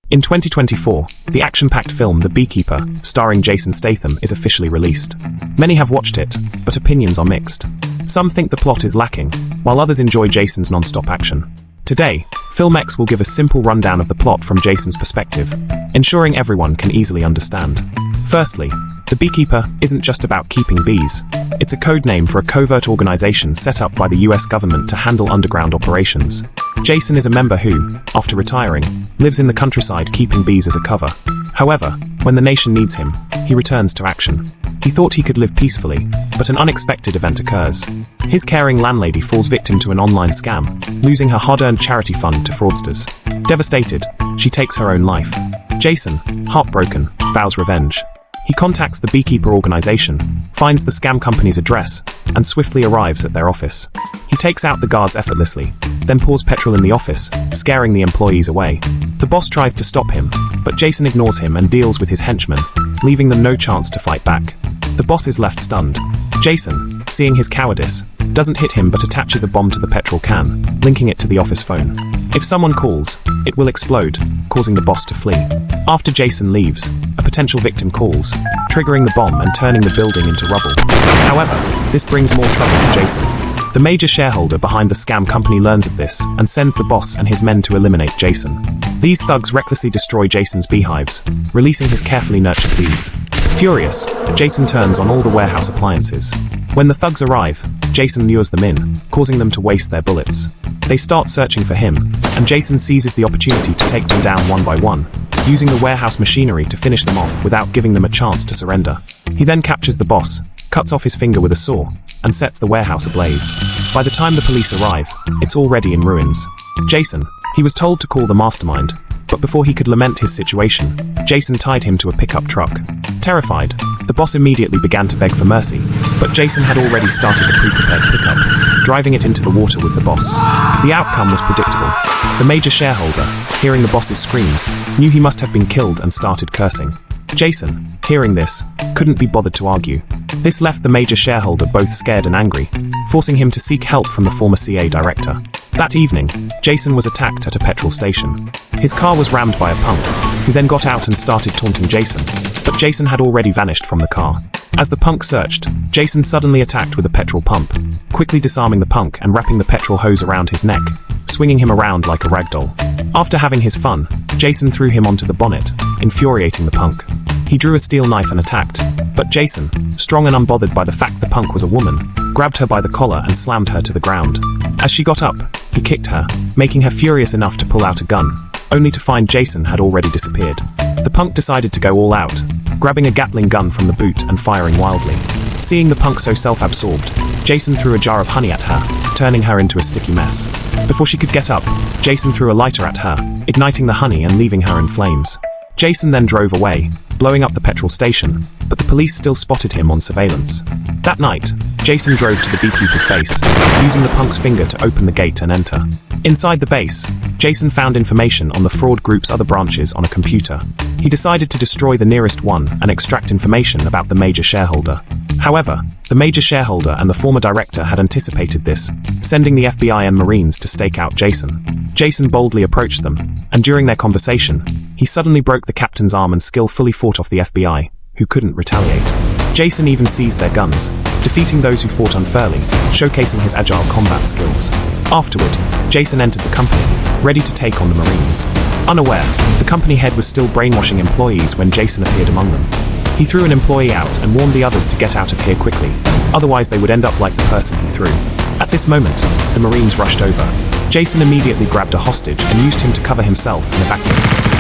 In 2024, the action-packed film The Beekeeper, starring Jason Statham, is officially released. Many have watched it, but opinions are mixed. Some think the plot is lacking, while others enjoy Jason's non-stop action. Today, FilmX will give a simple rundown of the plot from Jason's perspective, ensuring everyone can easily understand. Firstly, The Beekeeper isn't just about keeping bees. It's a code name for a covert organization set up by the US government to handle underground operations. Jason is a member who, after retiring, lives in the countryside keeping bees as a cover. However, when the nation needs him, he returns to action. He thought he could live peacefully, but an unexpected event occurs. His caring landlady falls victim to an online scam, losing her hard-earned charity fund to fraudsters. Devastated, she takes her own life. Jason, heartbroken, vows revenge. He contacts the Beekeeper organization, finds the scam company's address, and swiftly arrives at their office. He takes out the guards effortlessly, then pours petrol in the office, scaring the employees away. The boss tries to stop him, but Jason ignores him and deals with his henchmen, leaving them no chance to fight back. The boss is left stunned. Jason, seeing his cowardice, doesn't hit him but attaches a bomb to the petrol can, linking it to the office phone. If someone calls, it will explode, causing the boss to flee. After Jason leaves, a potential victim calls, triggering the bomb and turning the building into rubble. However, this brings more trouble for Jason. The major shareholder behind the scam company learns of this and sends the boss and his men to eliminate Jason. These thugs recklessly destroy Jason's beehives, releasing his carefully nurtured bees. Furious, Jason turns on all the warehouse appliances. When the thugs arrive, Jason lures them in, causing them to waste their bullets. They start searching for him, and Jason seizes the opportunity to take them down one by one, using the warehouse machinery to finish them off without giving them a chance to surrender. He then captures the boss, cuts off his finger with a saw, and sets the warehouse ablaze. By the time the police arrive, it's already in ruins. Jason, he was told to call the mastermind, but before he could lament his situation, Jason tied him to a pickup truck. Terrified, the boss immediately began to beg for mercy, but Jason had already started a pre-prepared pickup, driving it into the water with the boss. The outcome was predictable. The major shareholder, hearing the boss's screams, knew he must have been killed and started cursing. Jason, hearing this, couldn't be bothered to argue. This left the major shareholder both scared and angry, forcing him to seek help from the former CA director. That evening, Jason was attacked at a petrol station. His car was rammed by a punk, who then got out and started taunting Jason, but Jason had already vanished from the car. As the punk searched, Jason suddenly attacked with a petrol pump, quickly disarming the punk and wrapping the petrol hose around his neck, swinging him around like a ragdoll. After having his fun, Jason threw him onto the bonnet, infuriating the punk. He drew a steel knife and attacked, but Jason, strong and unbothered by the fact the punk was a woman, grabbed her by the collar and slammed her to the ground. As she got up, he kicked her, making her furious enough to pull out a gun, only to find Jason had already disappeared. The punk decided to go all out, grabbing a Gatling gun from the boot and firing wildly. Seeing the punk so self-absorbed, Jason threw a jar of honey at her, turning her into a sticky mess. Before she could get up, Jason threw a lighter at her, igniting the honey and leaving her in flames. Jason then drove away, blowing up the petrol station, but the police still spotted him on surveillance. That night, Jason drove to the Beekeeper's base, using the punk's finger to open the gate and enter. Inside the base, Jason found information on the fraud group's other branches on a computer. He decided to destroy the nearest one and extract information about the major shareholder. However, the major shareholder and the former director had anticipated this, sending the FBI and Marines to stake out Jason. Jason boldly approached them, and during their conversation, he suddenly broke the captain's arm and skillfully fought off the FBI, who couldn't retaliate. Jason even seized their guns, defeating those who fought unfairly, showcasing his agile combat skills. Afterward, Jason entered the company, ready to take on the Marines. Unaware, the company head was still brainwashing employees when Jason appeared among them. He threw an employee out and warned the others to get out of here quickly, otherwise they would end up like the person he threw. At this moment, the Marines rushed over. Jason immediately grabbed a hostage and used him to cover himself and evacuate the scene.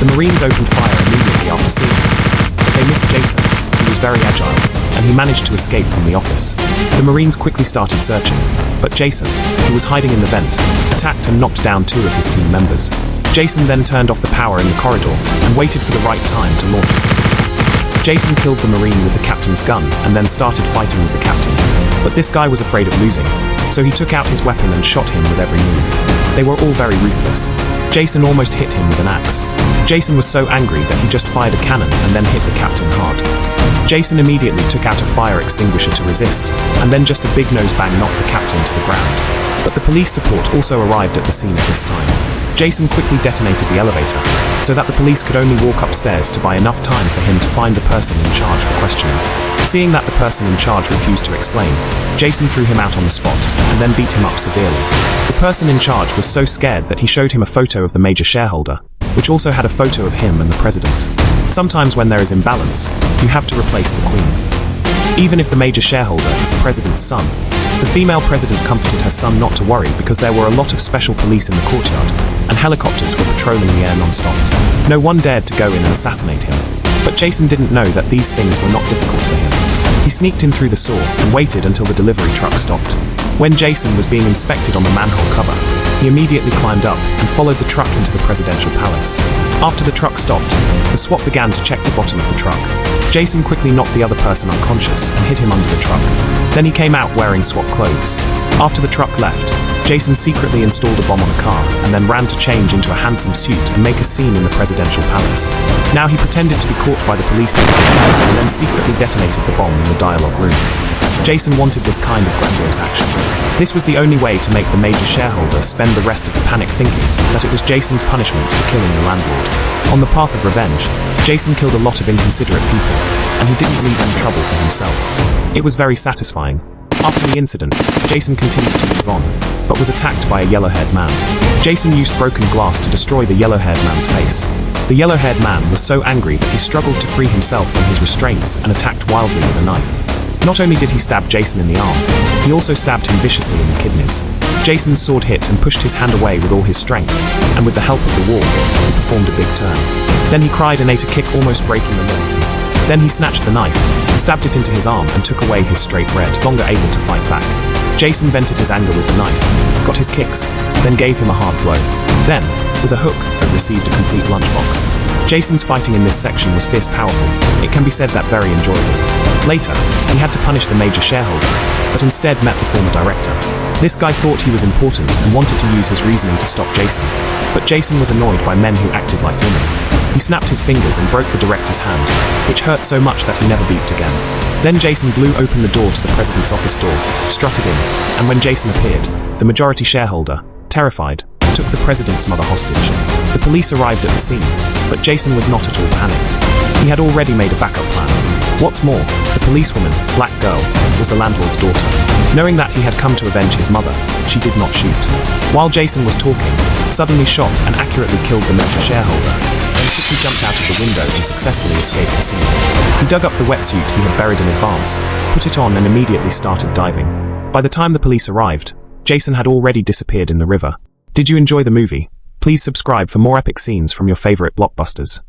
The Marines opened fire immediately after seeing this, but they missed Jason, who was very agile, and he managed to escape from the office. The Marines quickly started searching, but Jason, who was hiding in the vent, attacked and knocked down 2 of his team members. Jason then turned off the power in the corridor and waited for the right time to launch a second attack. Jason killed the Marine with the captain's gun and then started fighting with the captain. But this guy was afraid of losing, so he took out his weapon and shot him with every move. They were all very ruthless. Jason almost hit him with an axe. Jason was so angry that he just fired a cannon and then hit the captain hard. Jason immediately took out a fire extinguisher to resist, and then just a big nose bang knocked the captain to the ground. But the police support also arrived at the scene at this time. Jason quickly detonated the elevator, so that the police could only walk upstairs to buy enough time for him to find the person in charge for questioning. Seeing that the person in charge refused to explain, Jason threw him out on the spot, and then beat him up severely. The person in charge was so scared that he showed him a photo of the major shareholder, which also had a photo of him and the president. Sometimes when there is imbalance, you have to replace the queen. Even if the major shareholder is the president's son, the female president comforted her son not to worry because there were a lot of special police in the courtyard, and helicopters were patrolling the air non-stop. No one dared to go in and assassinate him, but Jason didn't know that these things were not difficult for him. He sneaked in through the saw and waited until the delivery truck stopped. When Jason was being inspected on the manhole cover, he immediately climbed up and followed the truck into the presidential palace. After the truck stopped, the SWAT began to check the bottom of the truck. Jason quickly knocked the other person unconscious and hid him under the truck. Then he came out wearing SWAT clothes. After the truck left, Jason secretly installed a bomb on a car and then ran to change into a handsome suit and make a scene in the presidential palace. Now he pretended to be caught by the police and then secretly detonated the bomb in the dialogue room. Jason wanted this kind of grandiose action. This was the only way to make the major shareholder spend the rest of the panic thinking that it was Jason's punishment for killing the landlord. On the path of revenge, Jason killed a lot of inconsiderate people, and he didn't leave any trouble for himself. It was very satisfying. After the incident, Jason continued to move on, but was attacked by a yellow-haired man. Jason used broken glass to destroy the yellow-haired man's face. The yellow-haired man was so angry that he struggled to free himself from his restraints and attacked wildly with a knife. Not only did he stab Jason in the arm, he also stabbed him viciously in the kidneys. Jason's sword hit and pushed his hand away with all his strength, and with the help of the wall, he performed a big turn. Then he cried and ate a kick, almost breaking the limb. Then he snatched the knife, stabbed it into his arm and took away his straight red, no longer able to fight back. Jason vented his anger with the knife, got his kicks, then gave him a hard blow. Then, with a hook, received a complete lunchbox. Jason's fighting in this section was fierce powerful. It can be said that very enjoyable. Later, he had to punish the major shareholder, but instead met the former director. This guy thought he was important and wanted to use his reasoning to stop Jason, but Jason was annoyed by men who acted like women. He snapped his fingers and broke the director's hand, which hurt so much that he never beeped again. Then Jason blew open the door to the president's office door, strutted in, and when Jason appeared, the majority shareholder, terrified, took the president's mother hostage. The police arrived at the scene, but Jason was not at all panicked. He had already made a backup plan. What's more, the policewoman, Black Girl, was the landlord's daughter. Knowing that he had come to avenge his mother, she did not shoot. While Jason was talking, suddenly shot and accurately killed the major shareholder, then quickly jumped out of the window and successfully escaped the scene. He dug up the wetsuit he had buried in advance, put it on and immediately started diving. By the time the police arrived, Jason had already disappeared in the river. Did you enjoy the movie? Please subscribe for more epic scenes from your favorite blockbusters.